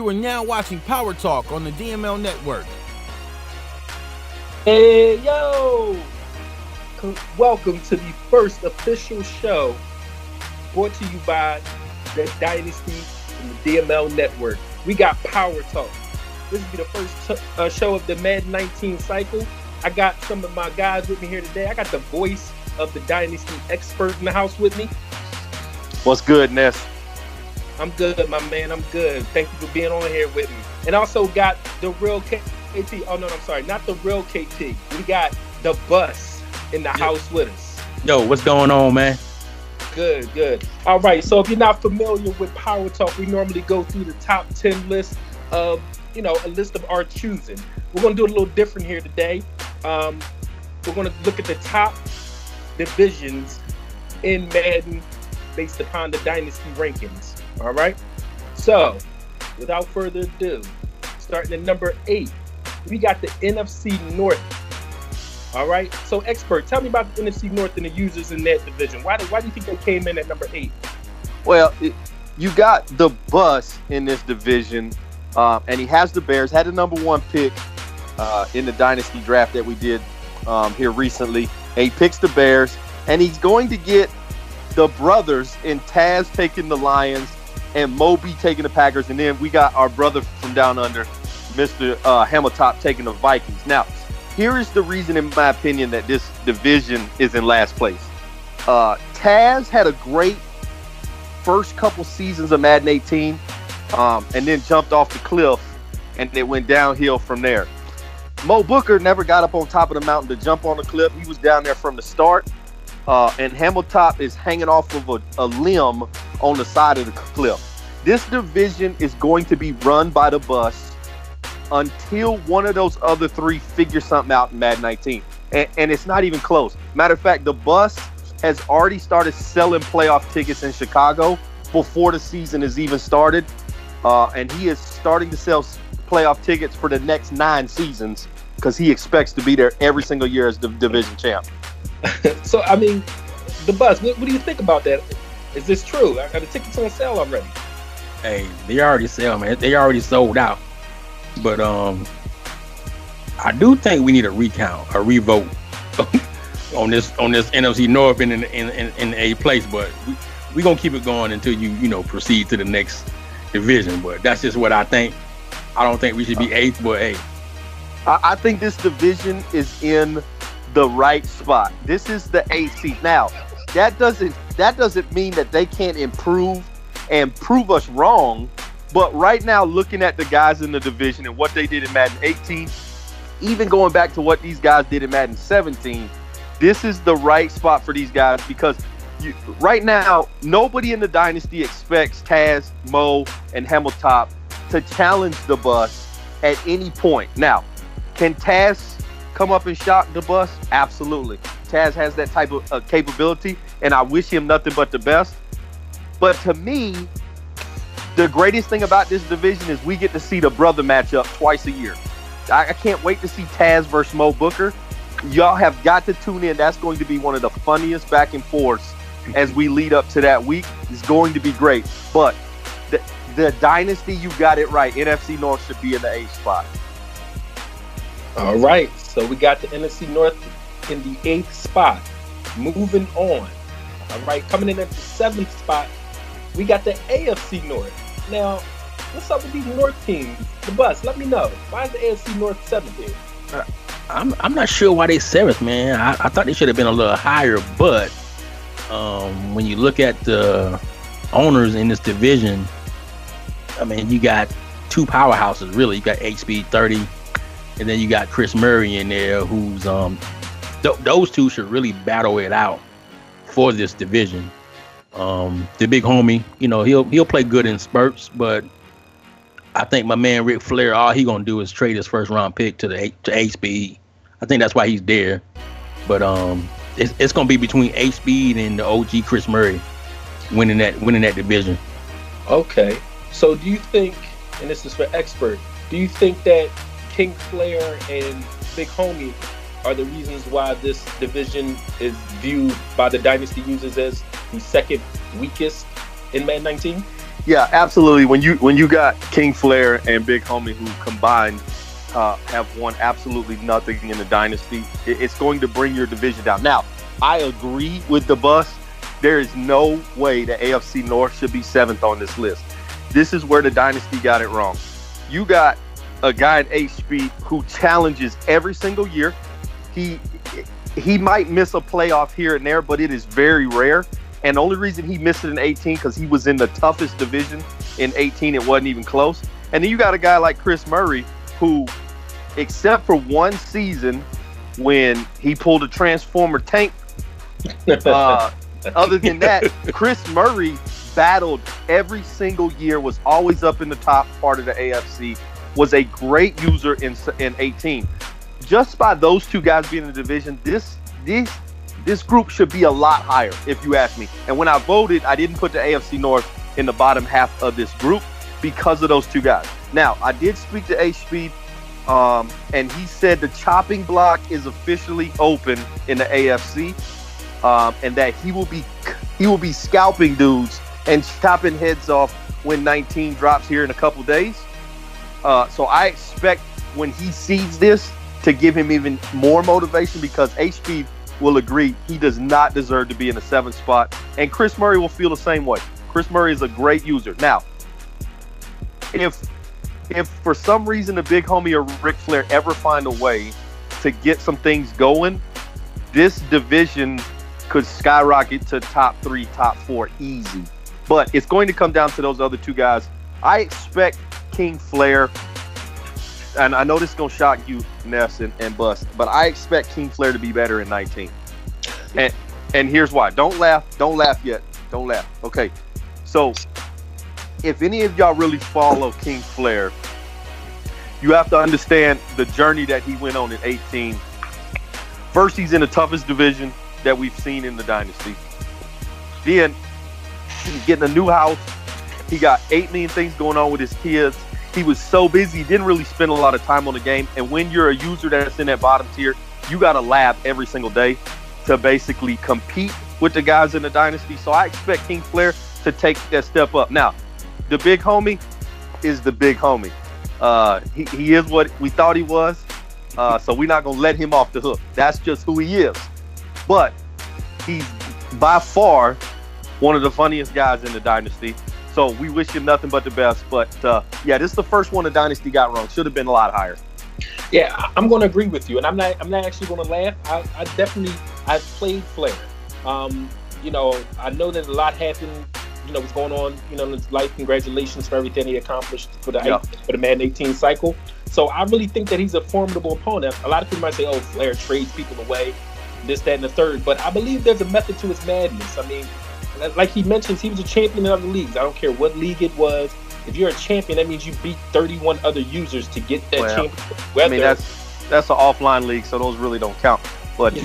You are now watching Power Talk on the DML Network. Hey, yo! Welcome to the first official show brought to you by the Dynasty and the DML Network. We got Power Talk. This will be the first show of the Madden 19 cycle. I got some of my guys with me here today. I got the voice of the Dynasty expert in the house with me. What's good, Ness? I'm good, my man. I'm good. Thank you for being on here with me. And also got the real KT. Oh, no, I'm sorry. Not the real KT. We got the bus in the house with us. Yo, what's going on, man? Good. All right. So if you're not familiar with Power Talk, we normally go through the top 10 list of, a list of our choosing. We're going to do it a little different here today. We're going to look at the top divisions in Madden based upon the Dynasty rankings. All right. So without further ado, starting at number 8, we got the NFC North. All right. So expert, tell me about the NFC North and the users in that division. Why do you think they came in at number 8? Well, you got the bus in this division, and he has the Bears, had the number 1 pick in the Dynasty draft that we did here recently. And he picks the Bears, and he's going to get the brothers in Taz taking the Lions and Moby taking the Packers, and then we got our brother from down under, Mr. Hamiltop, taking the Vikings. Now, here is the reason, in my opinion, that this division is in last place. Taz had a great first couple seasons of Madden 18, and then jumped off the cliff, and it went downhill from there. Mo Booker never got up on top of the mountain to jump on the cliff. He was down there from the start. And Hamiltop is hanging off of a limb on the side of the cliff. This division is going to be run by the bus until one of those other 3 figure something out in Madden 19. And it's not even close. Matter of fact, the bus has already started selling playoff tickets in Chicago before the season has even started. And he is starting to sell playoff tickets for the next 9 seasons because he expects to be there every single year as the division champ. So, I mean, the bus, what do you think about that? Is this true? Are the tickets on sale already? Hey, they already sell, man. They already sold out. But I do think we need a recount, a revote on this NFC North in a place. But we gonna keep it going until you proceed to the next division. But that's just what I think. I don't think we should be 8th, but hey, I think this division is in the right spot. This is the 8th seed. Now, that doesn't mean that they can't improve and prove us wrong. But right now, looking at the guys in the division and what they did in Madden 18, even going back to what these guys did in Madden 17, this is the right spot for these guys because right now, nobody in the Dynasty expects Taz, Mo, and Hamiltop to challenge the bus at any point. Now, can Taz come up and shock the bus? Absolutely. Taz has that type of capability, and I wish him nothing but the best. But to me, the greatest thing about this division is we get to see the brother matchup twice a year. I can't wait to see Taz versus Mo Booker. Y'all have got to tune in. That's going to be one of the funniest back and forths as we lead up to that week. It's going to be great. But the Dynasty, you got it right. NFC North should be in the 8th spot. All right, so we got the NFC North in the 8th spot. Moving on. All right, coming in at the 7th spot, we got the AFC North. Now, what's up with these North teams? The bus, let me know. Why is the AFC North 7th here? I'm not sure why they 7th, man. I thought they should have been a little higher, but when you look at the owners in this division, I mean, you got 2 powerhouses, really. You got HB 30. And then you got Chris Murray in there, who's those 2 should really battle it out for this division. The big homie, he'll play good in spurts, but I think my man Ric Flair, all he gonna do is trade his 1st round pick to HB. I think that's why he's there. But it's gonna be between HB and the OG Chris Murray winning that division. Okay, so do you think, and this is for expert, do you think that King Flair and Big Homie are the reasons why this division is viewed by the Dynasty users as the 2nd weakest in Madden 19? Yeah, absolutely. When you got King Flair and Big Homie who combined have won absolutely nothing in the dynasty, it's going to bring your division down. Now, I agree with the bus. There is no way the AFC North should be 7th on this list. This is where the dynasty got it wrong. You got a guy in H-Speed who challenges every single year. He might miss a playoff here and there, but it is very rare. And the only reason he missed it in 18 because he was in the toughest division in 18. It wasn't even close. And then you got a guy like Chris Murray who, except for one season when he pulled a Transformer tank, other than that, Chris Murray battled every single year, was always up in the top part of the AFC, was a great user in 18. Just by those two guys being in the division, this group should be a lot higher, if you ask me. And when I voted, I didn't put the AFC North in the bottom half of this group because of those two guys. Now, I did speak to H-Speed, and he said the chopping block is officially open in the AFC, and that he will be scalping dudes and chopping heads off when 19 drops here in a couple days. So I expect when he sees this to give him even more motivation, because H-Speed will agree he does not deserve to be in the 7th spot, and Chris Murray will feel the same way. Chris Murray is a great user. Now, if for some reason the Big Homie or Ric Flair ever find a way to get some things going, this division could skyrocket to top 3, top 4 easy. But it's going to come down to those other two guys. I expect King Flair, and I know this is going to shock you, Ness and Bust, but I expect King Flair to be better in 19. And here's why. Don't laugh yet. Don't laugh. Okay. So if any of y'all really follow King Flair, you have to understand the journey that he went on in 18. First, he's in the toughest division that we've seen in the dynasty. Then he's getting a new house. He got 8 million things going on with his kids. He was so busy, he didn't really spend a lot of time on the game. And when you're a user that's in that bottom tier, you got to lab every single day to basically compete with the guys in the dynasty. So I expect King Flair to take that step up. Now, the Big Homie is the Big Homie. He is what we thought he was. So we're not going to let him off the hook. That's just who he is. But he's by far one of the funniest guys in the dynasty. So we wish him nothing but the best. But yeah, this is the first one the dynasty got wrong. Should have been a lot higher. Yeah, I'm going to agree with you, and I'm not actually going to laugh. I played Flair. You know, I know that a lot happened. You know, what's going on. You know, in his life. Congratulations for everything he accomplished for the Madden 18 cycle. So I really think that he's a formidable opponent. A lot of people might say, "Oh, Flair trades people away, this, that, and the third." But I believe there's a method to his madness. I mean, like he mentions, he was a champion in other leagues. I don't care what league it was. If you're a champion, that means you beat 31 other users to get that championship. I mean, that's an offline league, so those really don't count. But you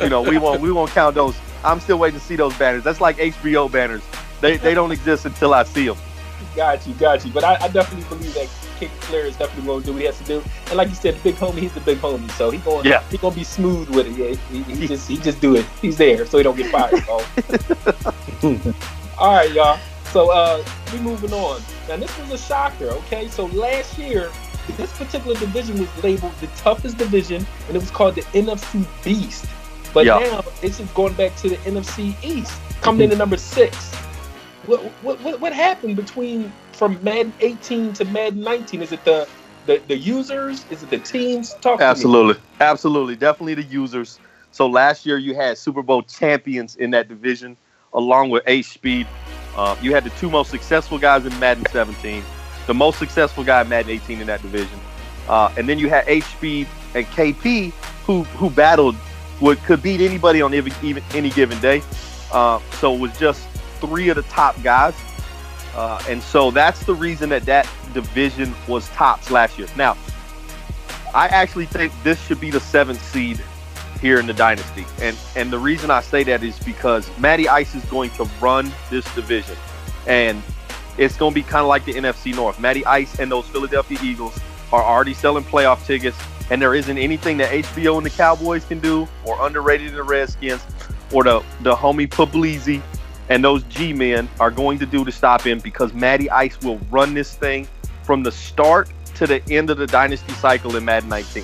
know, we won't count those. I'm still waiting to see those banners. That's like HBO banners. They don't exist until I see them. Got you. But I definitely believe that King Flair is definitely going to do what he has to do. And like you said, the Big Homie, he's the Big Homie, so he gonna be smooth with it. Yeah, he just do it. He's there, so he don't get fired. All right, y'all. So we moving on. Now this was a shocker. Okay, so last year this particular division was labeled the toughest division, and it was called the NFC Beast. But now it's just going back to the NFC East, coming in at number 6. What happened from Madden 18 to Madden 19? Is it the users? Is it the teams? Absolutely, definitely the users. So last year you had Super Bowl champions in that division, along with H-Speed. You had the 2 most successful guys in Madden 17, the most successful guy in Madden 18 in that division, and then you had H-Speed and KP who battled could beat anybody on any given day. So it was just 3 of the top guys. And so that's the reason that division was tops last year. Now, I actually think this should be the 7th seed here in the dynasty. And the reason I say that is because Matty Ice is going to run this division. And it's going to be kind of like the NFC North. Matty Ice and those Philadelphia Eagles are already selling playoff tickets. And there isn't anything that HBO and the Cowboys can do, or underrated in the Redskins, or the homie Puglisi and those G-men are going to do to stop him, because Matty Ice will run this thing from the start to the end of the Dynasty cycle in Madden 19.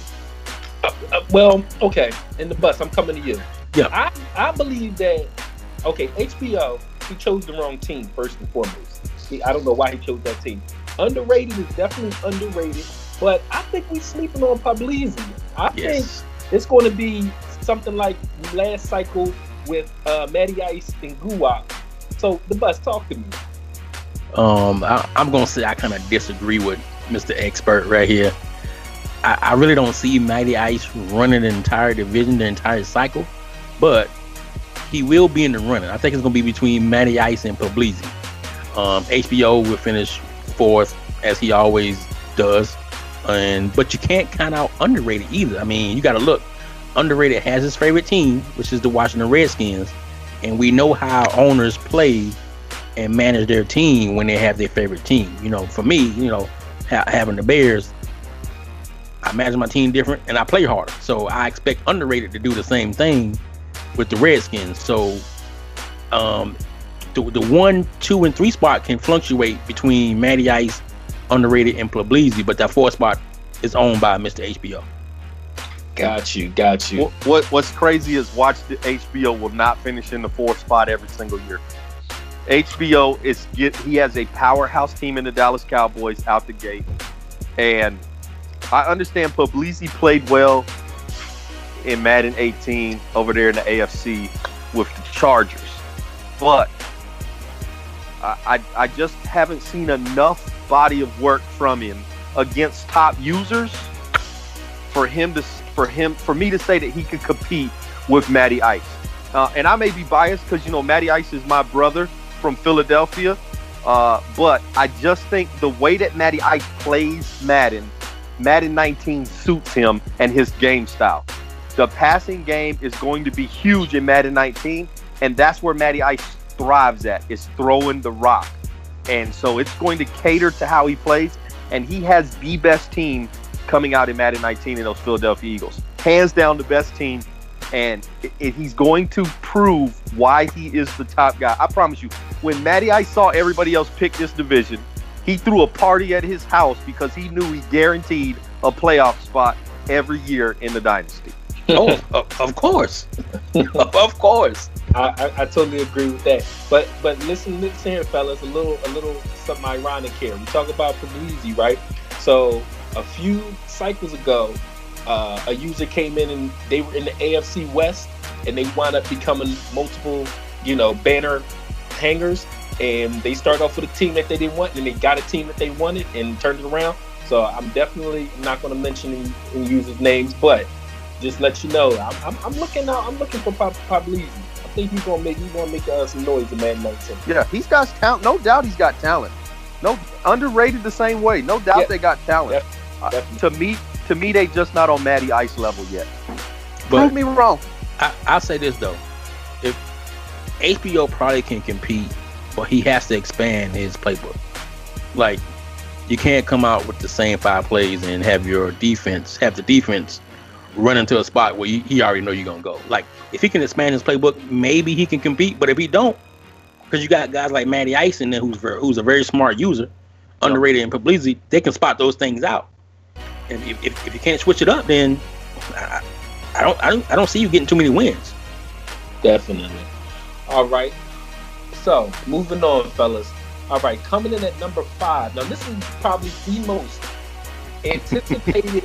Well, okay, in the bus, I'm coming to you. Yeah. I believe that, okay, HBO, he chose the wrong team, first and foremost. I don't know why he chose that team. Underrated is definitely underrated, but I think we're sleeping on Puglisi. I think it's going to be something like last cycle with Matty Ice and Guwap. So, the bus, talk to me. I'm going to say I kind of disagree with Mr. Expert right here. I really don't see Matty Ice running the entire division, the entire cycle, but he will be in the running. I think it's going to be between Matty Ice and Puglisi. HBO will finish 4th, as he always does, but you can't count out underrated either. I mean, you got to look. Underrated has his favorite team, which is the Washington Redskins, and we know how owners play and manage their team when they have their favorite team. You know, for me, you know, having the Bears, I imagine my team different and I play harder. So I expect underrated to do the same thing with the Redskins. So the 1, 2, and 3 spot can fluctuate between Matty Ice, underrated, and Puglisi, but that 4th spot is owned by Mr. HBO. Got you. What's crazy is watch the HBO will not finish in the 4th spot every single year. HBO he has a powerhouse team in the Dallas Cowboys out the gate, and I understand Puglisi played well in Madden 18 over there in the AFC with the Chargers, but I just haven't seen enough body of work from him against top users for me to say that he could compete with Matty Ice. And I may be biased because, you know, Matty Ice is my brother from Philadelphia, but I just think the way that Matty Ice plays Madden 19 suits him and his game style. The passing game is going to be huge in Madden 19, and that's where Matty Ice thrives at, is throwing the rock. And so it's going to cater to how he plays, and he has the best team coming out in Madden 19 in those Philadelphia Eagles. Hands down the best team, and he's going to prove why he is the top guy. I promise you, when Matty Ice saw everybody else pick this division, he threw a party at his house because he knew he guaranteed a playoff spot every year in the Dynasty. Oh, of course. Of course. I totally agree with that. But listen here, fellas, a little something ironic here. We talk about Puglisi, right? So a few cycles ago, a user came in and they were in the AFC West, and they wound up becoming multiple, banner hangers. And they started off with a team that they didn't want, and they got a team that they wanted and turned it around. So I'm definitely not going to mention any users' names, but just let you know, I'm looking for Puglisi. I think he's gonna make some noise in Madden 19. Yeah, he's got talent. No doubt, he's got talent. No, underrated the same way. No doubt, they got talent. Definitely. To me, they just not on Matty Ice level yet. But prove me wrong. I'll say this though: if HBO probably can compete, but he has to expand his playbook. Like, you can't come out with the same 5 plays and have the defense run into a spot where he already know you're gonna go. Like, if he can expand his playbook, maybe he can compete. But if he don't, because you got guys like Matty Ice in there who's a very smart user, underrated in Puglisi, they can spot those things out. And if you can't switch it up, then I don't see you getting too many wins. Definitely. All right. So moving on, fellas. All right, coming in at number 5. Now this is probably the most anticipated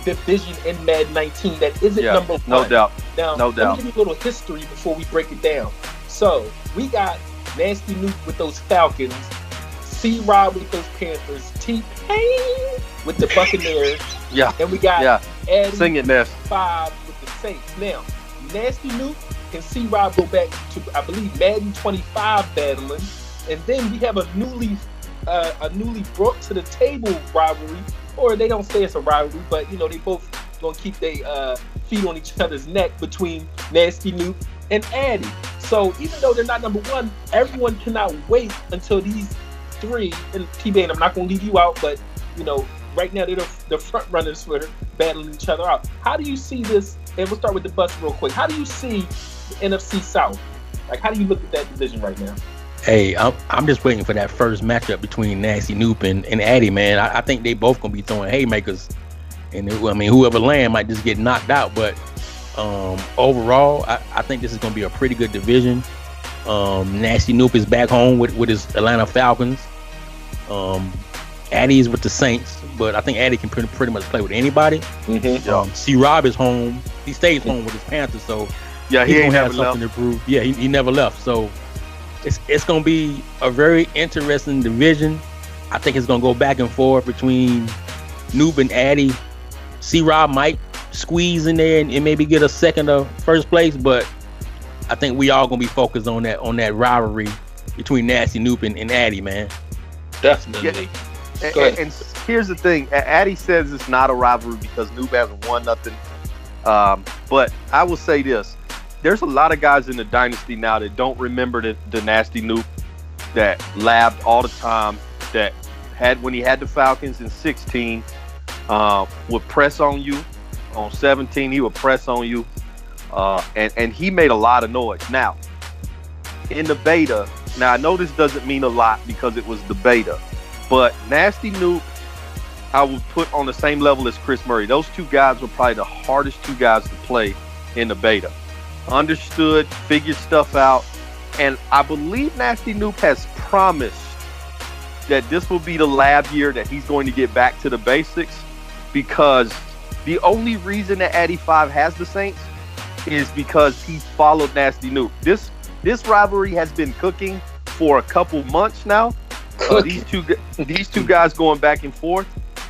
division in Madden 19 that isn't number 1. No doubt. Now, no doubt. Let me give you a little history before we break it down. So we got Nasty Nuke with those Falcons, C-Rob with those Panthers, T-Pain with the Buccaneers. Yeah. And we got Eddie Sing it, Ness. 5 with the Saints. Now, Nasty Nuke and C-Rob go back to, I believe, Madden 25 battling. And then we have a newly brought to the table rivalry, or they don't say it's a rivalry, but they both gonna keep their feet on each other's neck between Nasty Nuke and Addy. So even though they're not number 1, everyone cannot wait until these 3, and T-Bane, I'm not gonna leave you out, but right now they're the front runners for battling each other out. How do you see this? And we'll start with the bus real quick. How do you see the NFC South? Like, how do you look at that division right now? Hey, I'm just waiting for that first matchup between Nasty Noop and Addy, man. I think they both gonna be throwing haymakers, and I mean, whoever land might just get knocked out. But overall, I think this is gonna be a pretty good division. Nasty Noop is back home with his Atlanta Falcons. Addy is with the Saints, but I think Addy can pretty much play with anybody. C-Rob is home. He stays home with his Panthers, so yeah, he ain't have something to prove. Yeah, he never left. So it's gonna be a very interesting division. I think it's gonna go back and forth between Noob and Addy. C-Rob might squeeze in there and maybe get a second or first place, but I think we all gonna be focused on that rivalry between Nasty Noob and Addy, man. Definitely. Yeah. And here's the thing: Addy says it's not a rivalry because Noob hasn't won nothing. But I will say this: there's a lot of guys in the dynasty now that don't remember the Nasty Noob that labbed all the time. That had when he had the Falcons in 16, would press on you. On 17, he would press on you. And he made a lot of noise. Now, in the beta, now I know this doesn't mean a lot because it was the beta, but Nasty Noob, I would put on the same level as Chris Murray. Those two guys were probably the hardest two guys to play in the beta. Understood, figured stuff out, and I believe Nasty Noob has promised that this will be the lab year that he's going to get back to the basics, because the only reason that Addy 5 has the Saints is because he followed Nasty Noob. This rivalry has been cooking for a couple months now. These two guys going back and forth,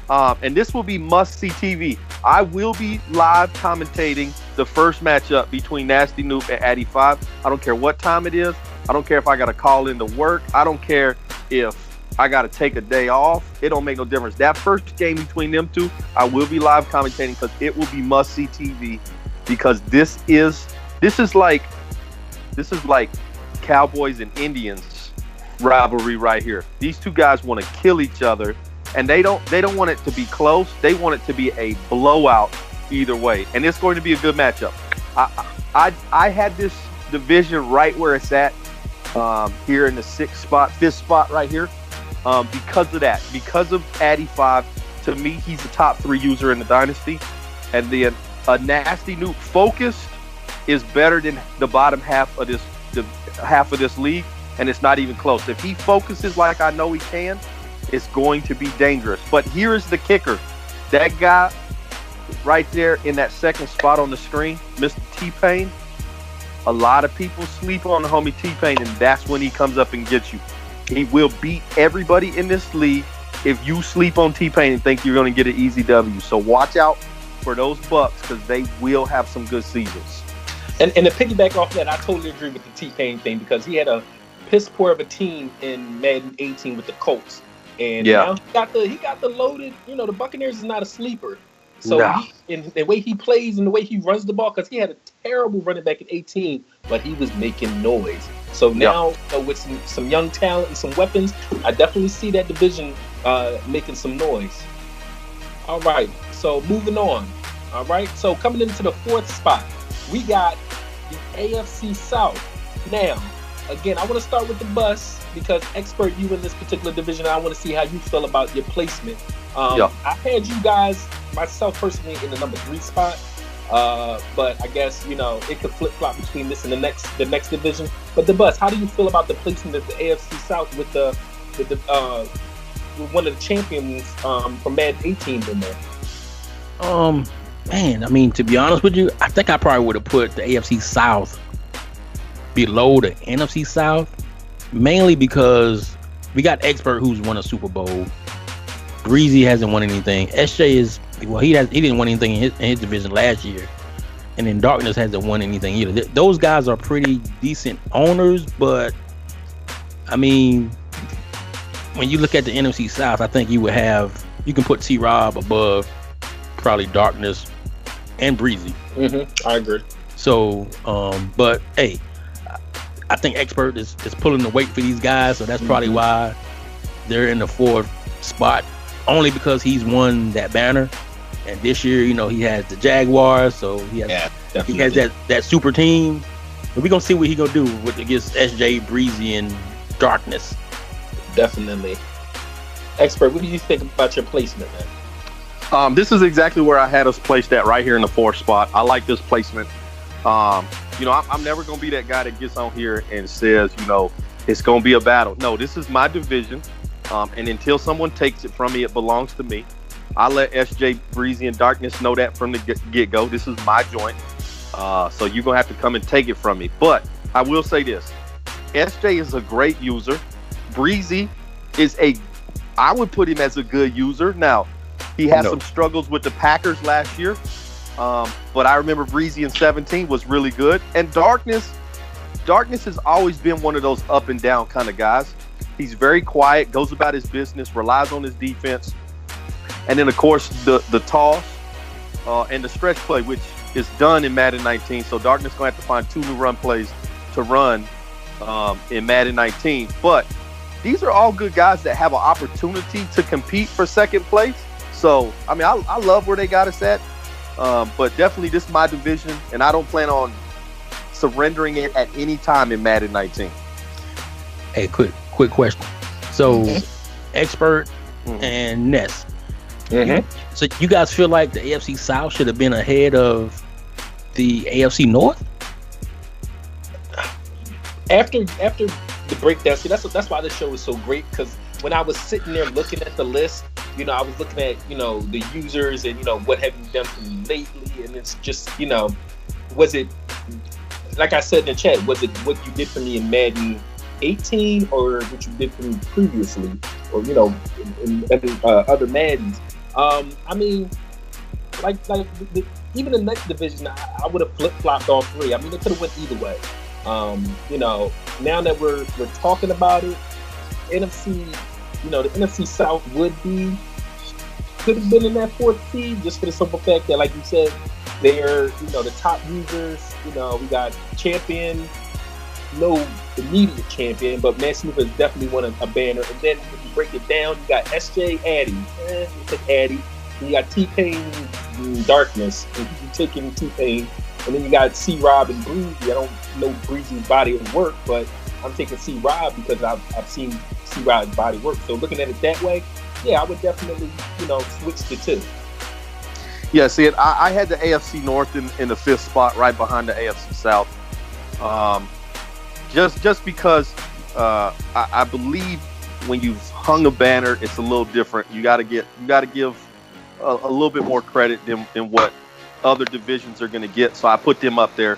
and this will be must-see TV. I will be live commentating the first matchup between Nasty Noob and Addy 5. I don't care what time it is. I don't care if I got to call into work. I don't care if I got to take a day off. It don't make no difference. That first game between them two, I will be live commentating because it will be must-see TV. Because this is like Cowboys and Indians rivalry right here. These two guys want to kill each other, and they don't want it to be close. They want it to be a blowout either way, and it's going to be a good matchup. I had this division right where it's at, here in the fifth spot right here, because of that, because of Addy 5. To me, he's the top 3 user in the dynasty, and then a Nasty Noob focused is better than the bottom half of this league, and it's not even close. If he focuses like I know he can, it's going to be dangerous. But here is the kicker: that guy right there in that second spot on the screen, Mr. T-Pain. A lot of people sleep on the homie T-Pain, and that's when he comes up and gets you. He will beat everybody in this league if you sleep on T-Pain and think you're going to get an easy W. So watch out for those Bucks, because they will have some good seasons. And to piggyback off that, I totally agree with the T-Pain thing, because he had a piss poor of a team in Madden 18 with the Colts, and now he got the loaded. The Buccaneers is not a sleeper. So in the way he plays and the way he runs the ball, because he had a terrible running back in 18, but he was making noise. So now with some young talent and some weapons, I definitely see that division making some noise. All right, so moving on. All right, so coming into the 4th spot, we got the AFC South. Now, again, I want to start with the bus, because expert you in this particular division, I want to see how you feel about your placement. I had you guys, myself personally, in the number 3 spot, but I guess it could flip flop between this and the next division. But the bus, how do you feel about the placement of the AFC South with one of the champions from Madden 18 in there? Man, I mean, to be honest with you, I think I probably would have put the AFC South below the NFC South, mainly because we got Expert, who's won a Super Bowl. Breezy hasn't won anything. SJ he didn't win anything in his division last year, and then Darkness hasn't won anything either. Those guys are pretty decent owners, but I mean, when you look at the NFC South, I think you can put T-Rob above probably Darkness and Breezy. I agree. So, but hey, I think Expert is pulling the weight for these guys, so that's probably why they're in the 4th spot, only because he's won that banner. And this year, he has the Jaguars, so he has that super team. we're gonna see what he gonna do against SJ, Breezy, and Darkness. Definitely. Expert, what do you think about your placement, man? This is exactly where I had us placed at, right here in the 4th spot. I like this placement. I'm never going to be that guy that gets on here and says, it's going to be a battle. No, this is my division. And until someone takes it from me, it belongs to me. I let SJ, Breezy, and Darkness know that from the get-go. This is my joint. So you're going to have to come and take it from me. But I will say this. SJ is a great user. Breezy is I would put him as a good user. Now, he had some struggles with the Packers last year. But I remember Breezy in 17 was really good. And Darkness has always been one of those up and down kind of guys. He's very quiet, goes about his business, relies on his defense. And then, of course, the toss and the stretch play, which is done in Madden 19. So Darkness going to have to find 2 new run plays to run in Madden 19. But these are all good guys that have an opportunity to compete for second place. So, I mean, I love where they got us at. But definitely this is my division, and I don't plan on surrendering it at any time in Madden 19. Hey, quick question. So, Expert and Ness. So you guys feel like the AFC South should have been ahead of the AFC North? After the breakdown, see, that's why this show is so great, because when I was sitting there looking at the list, I was looking at, the users and, what have you done for me lately? And it's just, was it, like I said in the chat, was it what you did for me in Madden 18 or what you did for me previously? Or, in other Maddens? I mean, even the next division, I would have flip-flopped all 3. I mean, it could have went either way. Now that we're talking about it, NFC, the NFC South could have been in that 4th seed, just for the simple fact that, like you said, they're, the top users. We got champion, no immediate champion, but Man Smith has definitely won a banner. And then if you break it down, you got SJ, Addy, you take Addy. You got T-Pain, Darkness, and you taking T-Pain. And then you got C-Rob and Breezy. I don't know Breezy's body of work, but I'm taking C-Rob because I've seen C-Rob's body work. So looking at it that way, yeah, I would definitely, switch the 2. Yeah, see, I had the AFC North in the 5th spot, right behind the AFC South. Just because I believe when you've hung a banner, it's a little different. You got to give a little bit more credit than what other divisions are going to get. So I put them up there.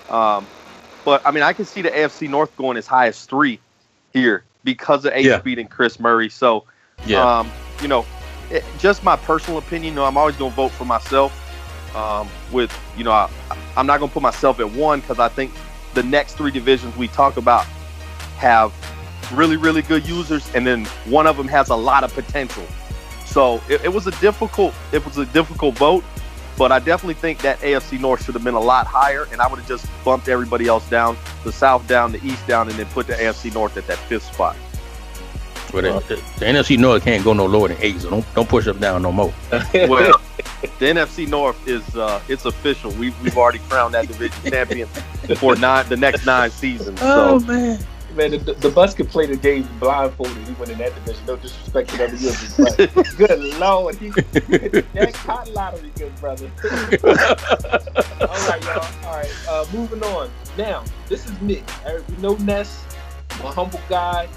But I mean, I can see the AFC North going as high as 3 here because of H-Speed and Chris Murray. So, just my personal opinion, I'm always going to vote for myself. I'm not going to put myself at 1 because I think the next 3 divisions we talk about have really, really good users, and then one of them has a lot of potential. So it was a difficult vote, but I definitely think that AFC North should have been a lot higher, and I would have just bumped everybody else down, the South down, the East down, and then put the AFC North at that 5th spot. Well, the NFC North can't go no lower than 8, so don't push up down no more. Well, the NFC North is it's official. We've already crowned that division champion for the next 9 seasons. Oh so. Man, the Bus could play the game blindfolded. He went in that division. No disrespect to the other users, but good Lord, that cotton lottery, good brother. All right, y'all. All right, moving on. Now, this is me. We know Ness, I'm a humble guy.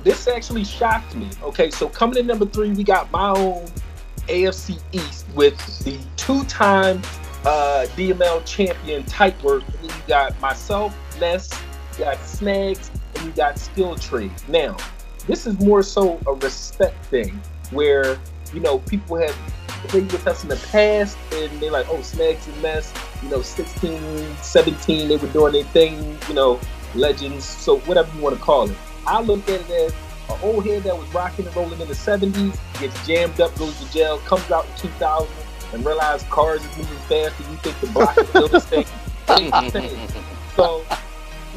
This actually shocked me. Okay, so coming in number 3, we got my own AFC East with the 2-time DML champion Type Work. And then you got myself, Ness, you got Snags, and you got Skill Trade. Now, this is more so a respect thing where, people have played with us in the past and they're like, oh, Snags and Ness, 16, 17, they were doing their thing, legends, so whatever you want to call it. I look at it as an old head that was rocking and rolling in the 70s, gets jammed up, goes to jail, comes out in 2000, and realizes cars is moving fast, and you think the block is still the same. So,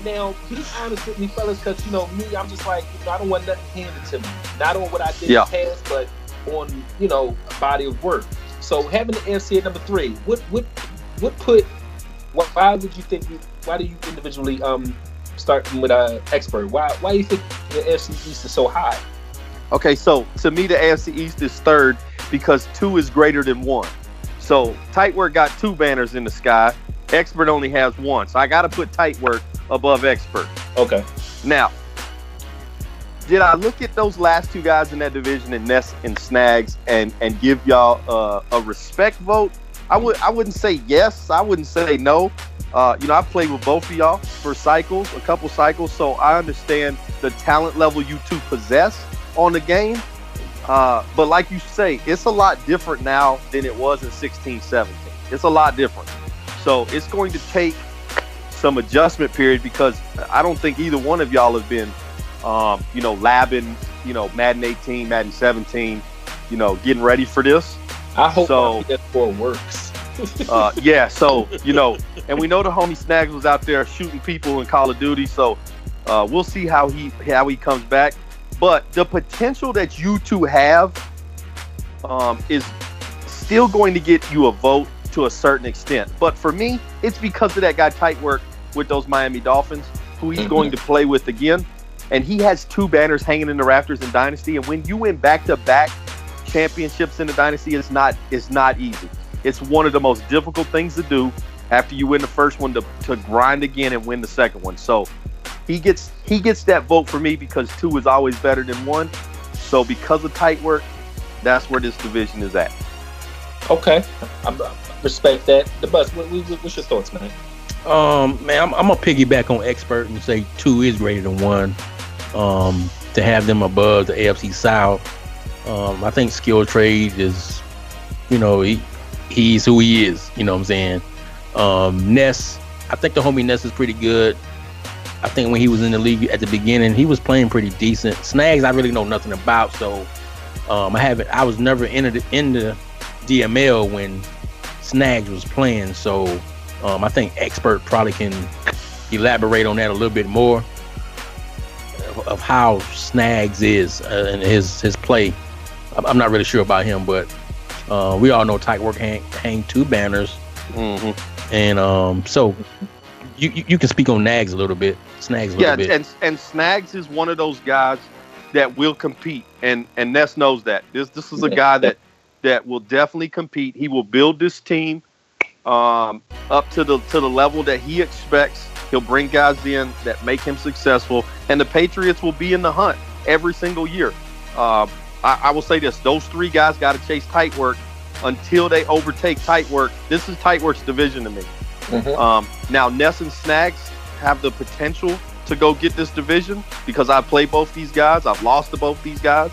now, be honest with me, fellas, because, me, I'm just like, I don't want nothing handed to me. Not on what I did in the past, but on, a body of work. So, having the NFC at number 3, why would you think why do you individually starting with expert? Why do you think the AFC East is so high? Okay, so to me, the AFC East is third because 2 is greater than 1. So Tight Work got 2 banners in the sky. Expert only has 1. So I got to put Tight Work above Expert. Okay. Now, did I look at those last 2 guys in that division, and Ness and Snags, and give y'all a respect vote? I wouldn't say yes. I wouldn't say no. I've played with both of y'all for a couple cycles, so I understand the talent level you 2 possess on the game. But like you say, it's a lot different now than it was in 16, 17. It's a lot different. So it's going to take some adjustment period because I don't think either one of y'all have been, labbing, Madden 18, Madden 17, getting ready for this. I hope my PS4 works. And we know the homie Snags was out there shooting people in Call of Duty, so we'll see how he comes back. But the potential that you 2 have is still going to get you a vote to a certain extent. But for me, it's because of that guy Tight Work with those Miami Dolphins, who he's going to play with again. And he has 2 banners hanging in the rafters in Dynasty. And when you win back-to-back championships in the Dynasty, it's not easy. It's one of the most difficult things to do after you win the first one to grind again and win the second one. So he gets that vote for me because 2 is always better than 1. So because of Tight Work, that's where this division is at. Okay, I respect that. The Bus, what's your thoughts, man? Man, I'm gonna piggyback on Expert and say 2 is greater than 1. To have them above the AFC South, I think Skill Trade is, he's who he is. You know what I'm saying? Ness, I think the homie Ness is pretty good. I think when he was in the league at the beginning, he was playing pretty decent. Snags, I really know nothing about, so I was never in the DML when Snags was playing, so I think Expert probably can elaborate on that a little bit more of how Snags is and his play. I'm not really sure about him, but we all know Tight Work hang 2 banners, and so you can speak on Snags a little bit. And Snags is one of those guys that will compete, and Ness knows that. This is a guy that will definitely compete. He will build this team up to the level that he expects. He'll bring guys in that make him successful, and the Patriots will be in the hunt every single year. I will say this: those 3 guys got to chase Tight Work until they overtake Tight Work. This is Tight Work's division to me. Now Ness and Snags have the potential to go get this division because I play both these guys. I've lost to both these guys,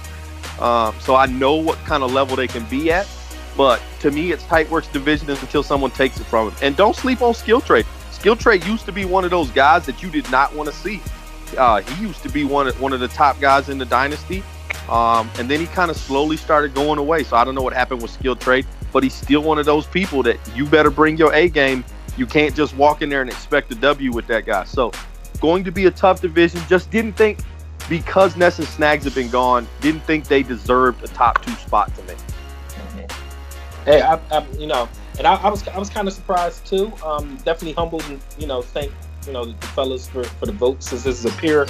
so I know what kind of level they can be at. But to me, it's Tight Work's division until someone takes it from him. And don't sleep on Skill Trade. Skill Trade used to be one of those guys that you did not want to see. He used to be one of the top guys in the Dynasty, and then he kind of slowly started going away. So I don't know what happened with Skill Trade, but he's still one of those people that you better bring your A game. You can't just walk in there and expect a W with that guy. So going to be a tough division. Just didn't think, because Ness and Snags have been gone, didn't think they deserved a top 2 spot to me. Hey, I was kind of surprised too. Definitely humbled, and thank the fellas for the votes, since this is a peer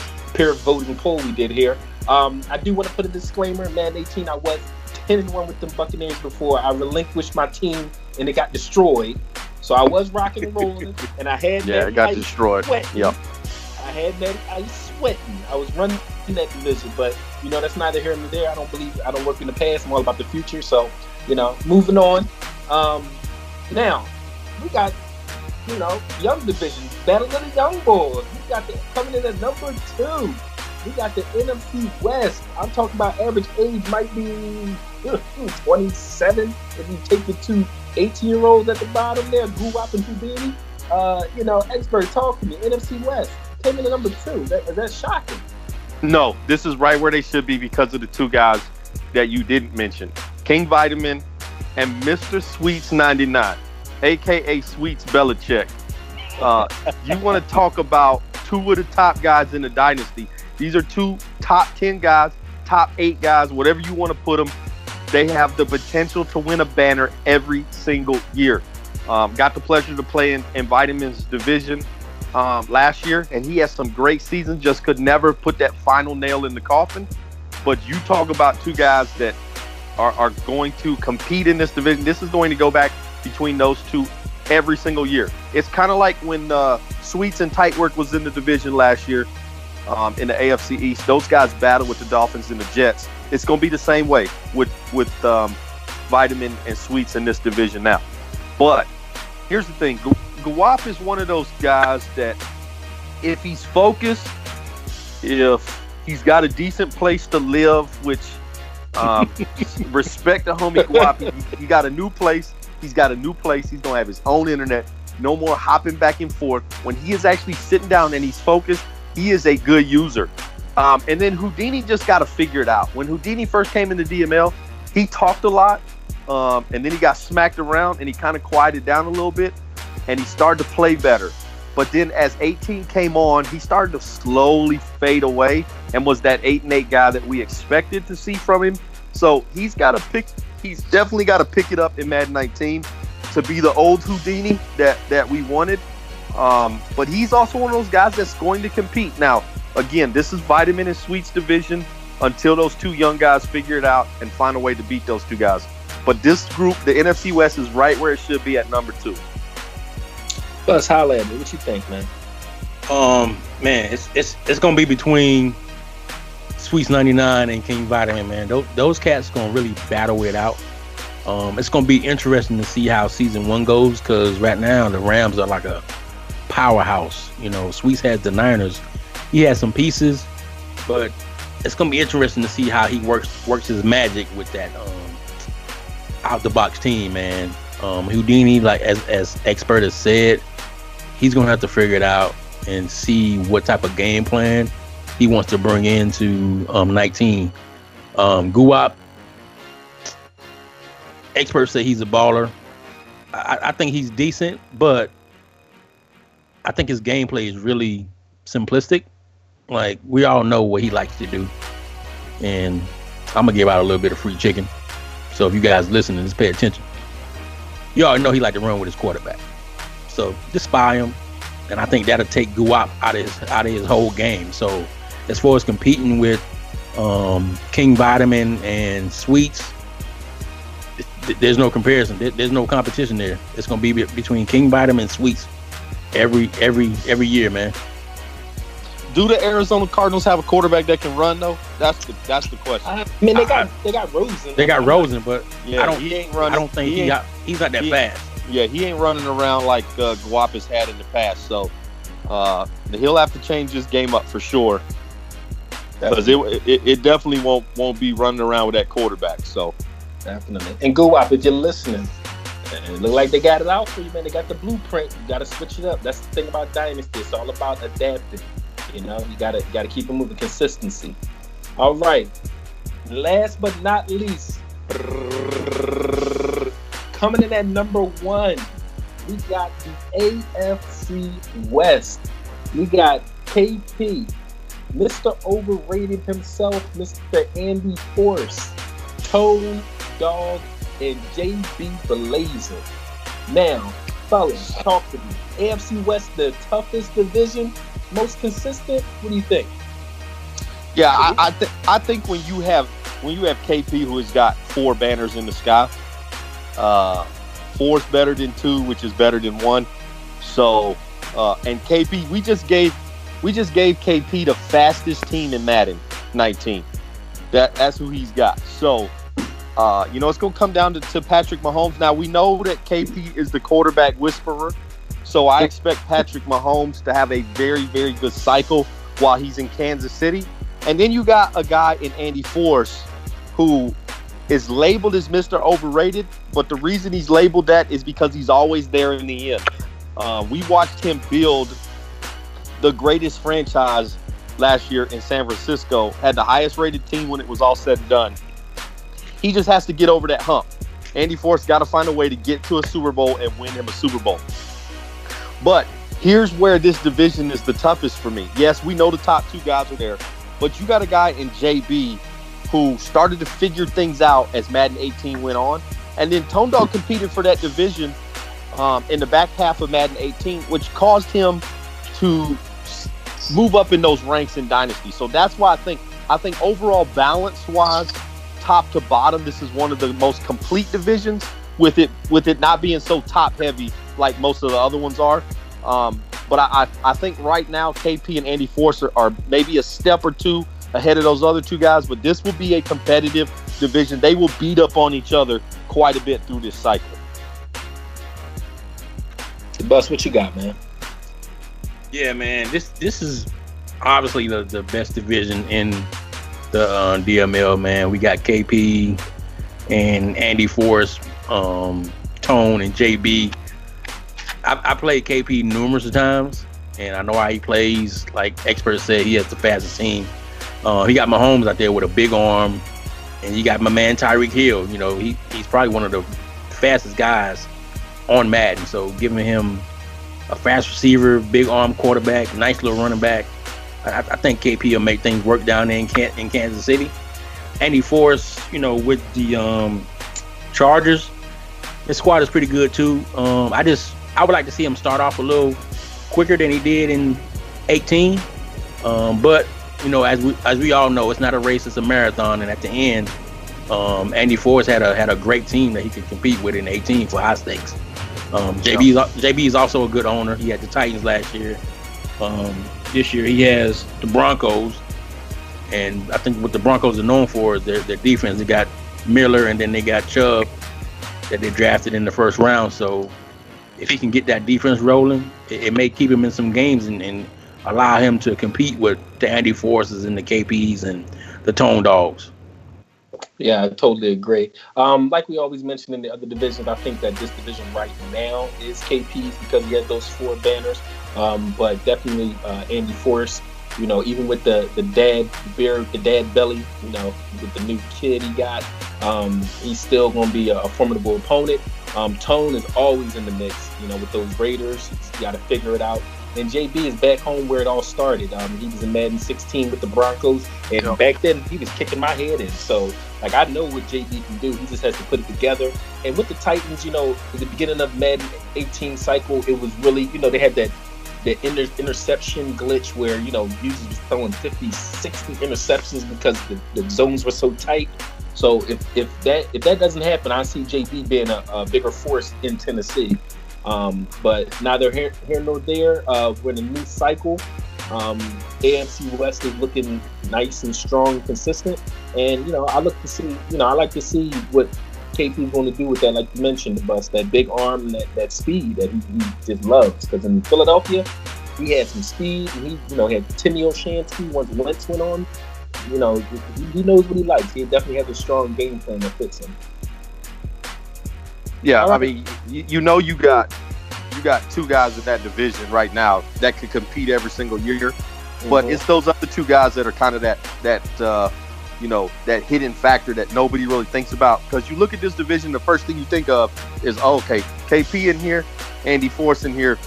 voting poll we did here. I do want to put a disclaimer. Madden 18, I was 10-1 with them Buccaneers before I relinquished my team and it got destroyed. So I was rocking and rolling, and I had it got destroyed. Sweating. Yep. I had that ice sweating. I was running that division, but that's neither here nor there. I don't work in the past. I'm all about the future. So moving on. Now we got young division, battle of the young boys. We got coming in at number 2. We got the NFC West. I'm talking about average age might be 27 if you take the 2 18-year-olds at the bottom there, Guwap and Houdini. Expert, talk to me. NFC West came in at number 2. That's shocking. No, this is right where they should be because of the 2 guys that you didn't mention. King Vitamin and Mr. Sweets 99, a.k.a. Sweets Belichick. You want to talk about 2 of the top guys in the Dynasty. These are 2 top 10 guys, top 8 guys, whatever you want to put them. They have the potential to win a banner every single year. Got the pleasure to play in Vitamin's division. last year, and he has some great seasons, just could never put that final nail in the coffin. But you talk about two guys that are going to compete in this division. This is going to go back between those two every single year. It's kind of like when Sweets and Tightwork was in the division last year in the AFC East. Those guys battled with the Dolphins and the Jets. It's going to be the same way with Vitamin and Sweets in this division now. But here's the thing. Guap is one of those guys that if he's focused, if he's got a decent place to live, which respect the homie Guap, he got a new place. He's got a new place. He's going to have his own internet. No more hopping back and forth. When he is actually sitting down and he's focused, he is a good user. And then Houdini just got to figure it out. When Houdini first came into DML, he talked a lot. And then he got smacked around and he kind of quieted down a little bit. And he started to play better. But then as 18 came on, he started to slowly fade away and was that 8-8 guy that we expected to see from him. So he's definitely got to pick it up in Madden 19 to be the old Houdini that we wanted. But he's also one of those guys that's going to compete. Now, again, this is Vitamin and Sweets division until those two young guys figure it out and find a way to beat those two guys. But this group, the NFC West, is right where it should be at number 2. Buzz, holla at me. What you think, man? Man, it's gonna be between Sweets 99 and King Vitamin, man. Those cats gonna really battle it out. It's gonna be interesting to see how season 1 goes, because right now the Rams are like a powerhouse. You know, Sweets has the Niners. He has some pieces, but it's gonna be interesting to see how he works his magic with that out the box team, man. Houdini, like as expert has said, he's gonna have to figure it out and see what type of game plan he wants to bring into 19. Guap, experts say he's a baller. I think he's decent, but I think his gameplay is really simplistic. Like, we all know what he likes to do, and I'm gonna give out a little bit of free chicken. So if you guys listen, just pay attention. You already know he like to run with his quarterback. So just spy him, and I think that'll take Guap out of his whole game. So as far as competing with King Vitamin and Sweets, there's no comparison. There's no competition there. It's gonna be between King Vitamin and Sweets every year, man. Do the Arizona Cardinals have a quarterback that can run though? That's the question. I mean, they got Rosen. They got Rosen, but yeah, he ain't running. I don't think he's not that fast. Yeah, he ain't running around like Guap has had in the past. So he'll have to change his game up for sure, because it definitely won't be running around with that quarterback. So definitely. And Guap, if you're listening, it look like they got it out for you, man. They got the blueprint. You got to switch it up. That's the thing about Dynasty. It's all about adapting. You know, you gotta keep it moving. Consistency. All right. Last but not least, coming in at number 1, we got the AFC West. We got KP, Mr. Overrated himself, Mr. Andy Force, Tone Dog, and JB Blazer. Now, fellas, talk to me. AFC West, the toughest division, most consistent. What do you think? Yeah, I think when you have KP, who has got 4 banners in the sky, 4 is better than 2, which is better than 1. So and KP, we just gave KP the fastest team in Madden 19. That's who he's got. So it's gonna come down to Patrick Mahomes. Now we know that KP is the quarterback whisperer. So I expect Patrick Mahomes to have a very, very good cycle while he's in Kansas City. And then you got a guy in Andy Force who is labeled as Mr. Overrated, but the reason he's labeled that is because he's always there in the end. We watched him build the greatest franchise last year in San Francisco, had the highest rated team when it was all said and done. He just has to get over that hump. Andy Force got to find a way to get to a Super Bowl and win him a Super Bowl. But here's where this division is the toughest for me. Yes, we know the top 2 guys are there, but you got a guy in JB who started to figure things out as Madden 18 went on. And then Tone Dog competed for that division in the back half of Madden 18, which caused him to move up in those ranks in Dynasty. So that's why I think overall balance-wise, top to bottom, this is one of the most complete divisions with it not being so top-heavy like most of the other ones are. But I think right now KP and Andy Forster are maybe a step or two ahead of those other two guys, but this will be a competitive division. They will beat up on each other quite a bit through this cycle. Bus, what you got, man? Yeah, man. This is obviously the best division in the DML, man. We got KP and Andy Forrest, Tone and JB. I played KP numerous times, and I know how he plays. Like experts said, he has the fastest team. He got Mahomes out there with a big arm, and you got my man Tyreek Hill. You know, he's probably one of the fastest guys on Madden. So giving him a fast receiver, big arm quarterback, nice little running back, I think KP will make things work down there in Kansas City. Andy Forrest, you know, with the Chargers, his squad is pretty good too. I would like to see him start off a little quicker than he did in 18. But you know, as we all know, it's not a race; it's a marathon. And at the end, Andy Forrest had a great team that he could compete with in 18 for high stakes. JB is also a good owner. He had the Titans last year. This year he has the Broncos, and I think what the Broncos are known for is their defense. They got Miller, and then they got Chubb that they drafted in the first round. So if he can get that defense rolling, it may keep him in some games and allow him to compete with the Andy Forrests and the KPs and the Tone Dogs. Yeah, I totally agree. Like we always mention in the other divisions, I think that this division right now is KP's because he has those 4 banners. But definitely Andy Forrest, you know, even with the dad beard, the dad belly, you know, with the new kid he got, he's still going to be a formidable opponent. Tone is always in the mix, you know, with those Raiders. He's got to figure it out. And JB is back home where it all started. He was in Madden 16 with the Broncos, and back then he was kicking my head in. So, like, I know what JB can do. He just has to put it together. And with the Titans, you know, at the beginning of Madden 18 cycle, it was really, you know, they had that interception glitch where, you know, users was throwing 50, 60 interceptions because the zones were so tight. So if that doesn't happen, I see JB being a bigger force in Tennessee. But neither here nor there. We're in a new cycle. AFC West is looking nice and strong and consistent. And, you know, I like to see what KP is going to do with that, like you mentioned, Bus, that big arm, that speed that he just loves. Because in Philadelphia, he had some speed. And he had Timmy O'Shanty once Wentz went on. You know, he knows what he likes. He definitely has a strong game plan that fits him. Yeah, I mean, you got 2 guys in that division right now that could compete every single year, but it's those other 2 guys that are kind of that hidden factor that nobody really thinks about. Because you look at this division, the first thing you think of is, okay, KP in here, Andy Forrest in here.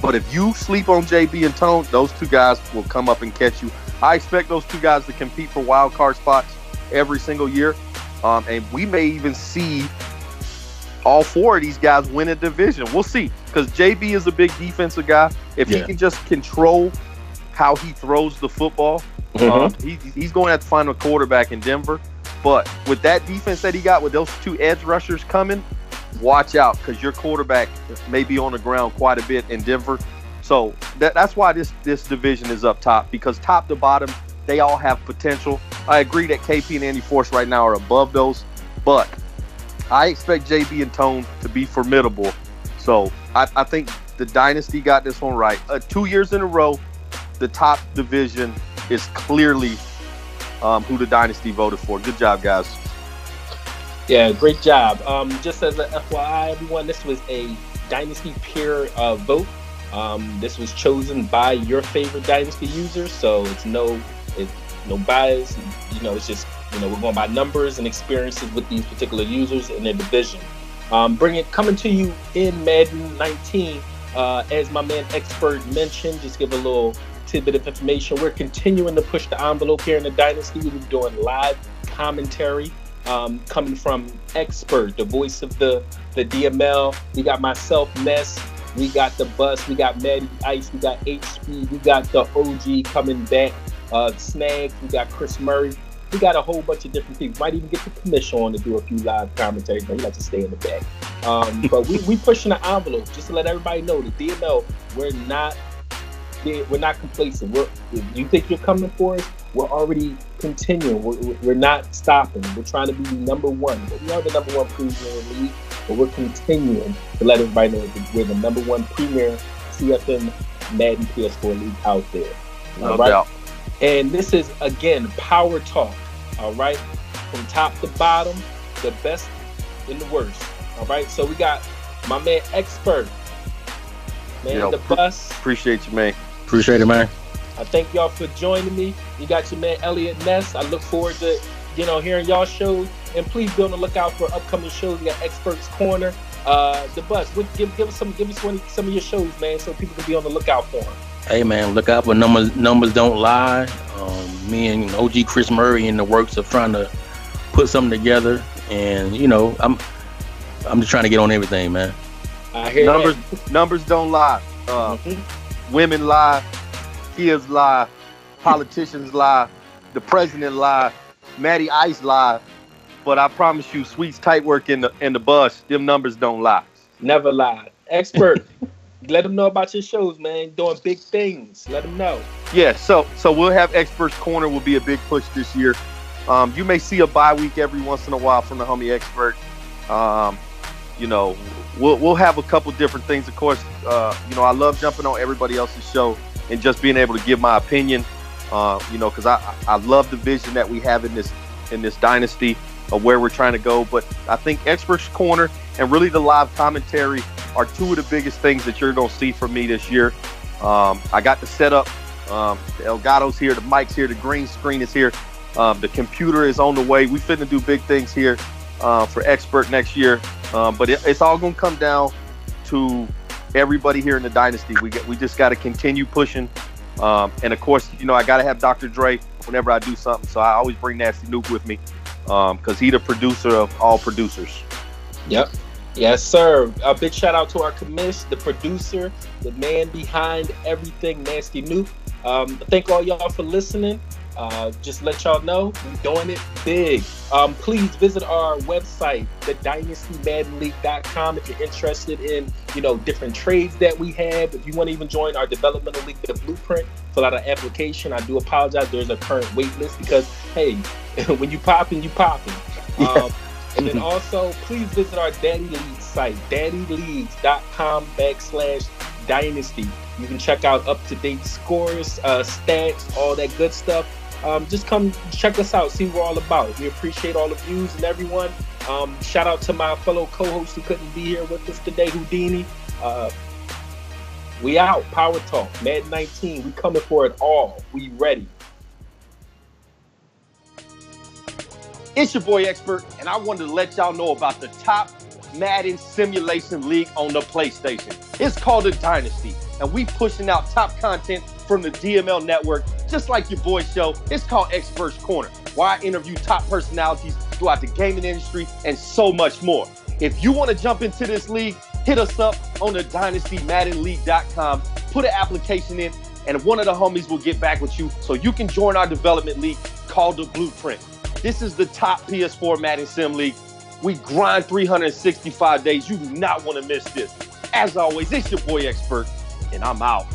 But if you sleep on JB and Tone, those 2 guys will come up and catch you. I expect those 2 guys to compete for wild card spots every single year, and we may even see all 4 of these guys win a division. We'll see, because JB is a big defensive guy. If he can just control how he throws the football, he's going to have to find a quarterback in Denver. But with that defense that he got, with those 2 edge rushers coming, watch out, because your quarterback may be on the ground quite a bit in Denver. So that's why this division is up top, because top to bottom, they all have potential. I agree that KP and Andy Forrest right now are above those, but I expect JB and Tone to be formidable. So I think the Dynasty got this one right. 2 years in a row, the top division is clearly who the Dynasty voted for. Good job, guys. Yeah, great job. Just as an FYI, everyone, this was a Dynasty peer vote. This was chosen by your favorite Dynasty users, so it's no bias. You know, it's just, you know, we're going by numbers and experiences with these particular users in their division. Coming to you in Madden 19, as my man Expert mentioned, just give a little tidbit of information. We're continuing to push the envelope here in the Dynasty. We're doing live commentary coming from Expert, the voice of the DML. We got myself, Ness, We got the Bus, we got Maddie Ice, we got HP, we got the OG coming back, Snags, we got Chris Murray. We got a whole bunch of different people. Might even get the commission on to do a few live commentaries, but he likes to stay in the back. But we pushing the envelope just to let everybody know the DML, we're not complacent. If you think you're coming for us, we're already continuing. We're not stopping. We're trying to be number one. But we are the number one premier league, but we're continuing to let everybody know that we're the number one premier CFM Madden PS4 league out there. No doubt. And this is, again, Power Talk, all right? From top to bottom, the best and the worst, all right? So we got my man Expert, man, the Bus. Appreciate you, man. Appreciate it, man. I thank y'all for joining me. You got your man Elliot Ness. I look forward to, hearing y'all shows. And please be on the lookout for upcoming shows. We got Experts Corner, the Bus. Give us some of your shows, man, so people can be on the lookout for them. Hey man, look out for numbers don't lie. Me and OG Chris Murray in the works of trying to put something together, and I'm just trying to get on everything, man. I hear numbers don't lie. Women lie, kids lie, politicians lie, the president lie, Matty Ice lie, but I promise you, Sweet's tight work in the Bus, them numbers don't lie. Never lie. Expert. Let them know about your shows, man. Doing big things. Let them know. Yeah, so we'll have Experts Corner will be a big push this year. You may see a bye week every once in a while from the homie Expert. We'll have a couple different things. Of course, I love jumping on everybody else's show and just being able to give my opinion. Because I love the vision that we have in this dynasty of where we're trying to go. But I think Experts Corner and really the live commentary are two of the biggest things that you're going to see from me this year. I got the setup. The Elgato's here. The mic's here. The green screen is here. The computer is on the way. We finna do big things here for Expert next year. But it's all going to come down to everybody here in the dynasty. We just got to continue pushing. And, of course, I got to have Dr. Dre whenever I do something. So I always bring Nasty Nuke with me because he's the producer of all producers. Yep. Yes, sir. A big shout out to our commish, the producer, the man behind everything, Nasty Nuke. Thank all y'all for listening. Just let y'all know we're doing it big. Please visit our website, the DynastyMaddenLeague.com, if you're interested in different trades that we have. If you want to even join our developmental league, the Blueprint, fill out an application. I do apologize. There's a current wait list because hey, when you popping, you popping. And then also, please visit our Daddy League site, daddyleagues.com/dynasty. You can check out up-to-date scores, stats, all that good stuff. Just come check us out, see what we're all about. We appreciate all the views and everyone. Shout out to my fellow co-host who couldn't be here with us today, Houdini. We out. Power Talk, Madden 19. We coming for it all. We ready. It's your boy Expert, and I wanted to let y'all know about the top Madden simulation league on the PlayStation. It's called the Dynasty, and we pushing out top content from the DML network, just like your boy show. It's called Experts Corner, where I interview top personalities throughout the gaming industry and so much more. If you want to jump into this league, hit us up on the DynastyMaddenLeague.com, put an application in, and one of the homies will get back with you so you can join our development league called the Blueprint. This is the top PS4 Madden Sim League. We grind 365 days. You do not want to miss this. As always, it's your boy Expert, and I'm out.